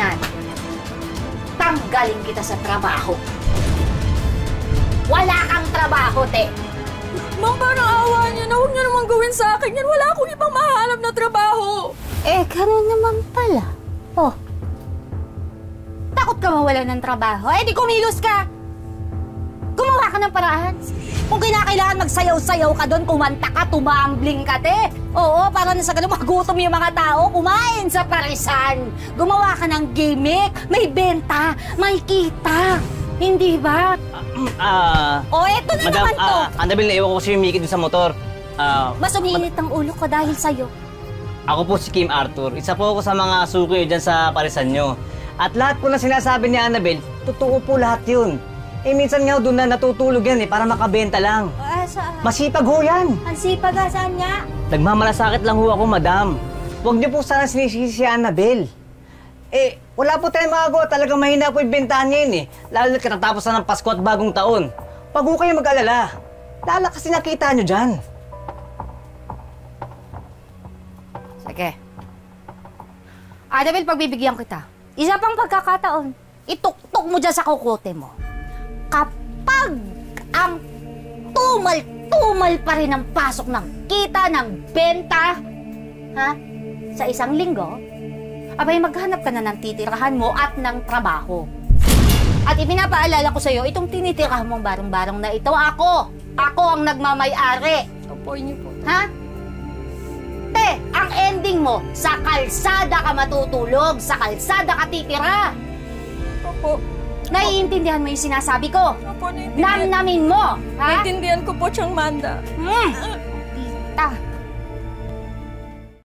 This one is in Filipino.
Yan. Tanggalin kita sa trabaho. Wala kang trabaho, te. Ma'am, parang awa niyo na. Huwag niyo naman gawin sa akin yan. Wala akong ibang mahanap na trabaho. Ganun naman pala. Oh. Takot ka mawala ng trabaho? Di kumilos ka. Gumawa ka ng paraan. Kung kinakailangan magsayaw-sayaw ka doon, kumanta ka, tumambling ka, te. Oo, para na sa ganun magutom yung mga tao, kumain sa parisan. Gumawa ka ng gimmick, may benta, may kita. Hindi ba? Eto na Madam, naman to. Annabel, naiwan ko kasi yung Mickey doon sa motor. Mas umiinit ang ulo ko dahil sa'yo. Ako po si Kim Arthur. Isa po ako sa mga suki dyan sa parisan nyo. At lahat po na sinasabi ni Annabel, totoo po lahat yun. Minsan nga doon na natutulog yan para makabenta lang. Masipag ho yan. Ang sipag, saan nga? Nagmamalasakit lang ho ako, madam. Huwag niyo po sana sinisisi si Annabel. Wala po tayong magagawa. Talagang mahina po yung bentahan niya yun Lalo na katatapos na ng Pasko at Bagong Taon. Pag ho kayo mag-alala, lalakas na nakita niyo dyan. Sige. Annabel, pagbibigyan kita. Isa pang pagkakataon. Ituktok mo dyan sa kukote mo. Kapag ang tumal-tumal pa rin ang pasok ng kita, ng benta, sa isang linggo, abay maghanap ka na ng titirahan mo at ng trabaho. At ipinapaalala ko sa'yo, itong tinitirahan mong barong-barong na ito, ako ang nagmamay-ari. Opo, niyo po. Te, ang ending mo, sa kalsada ka matutulog, sa kalsada ka titira. Opo. Naiintindihan mo yung sinasabi ko? Opo, naiintindihan. Namnamin mo, ha? Naiintindihan ko po, Tiyang Manda. Tita.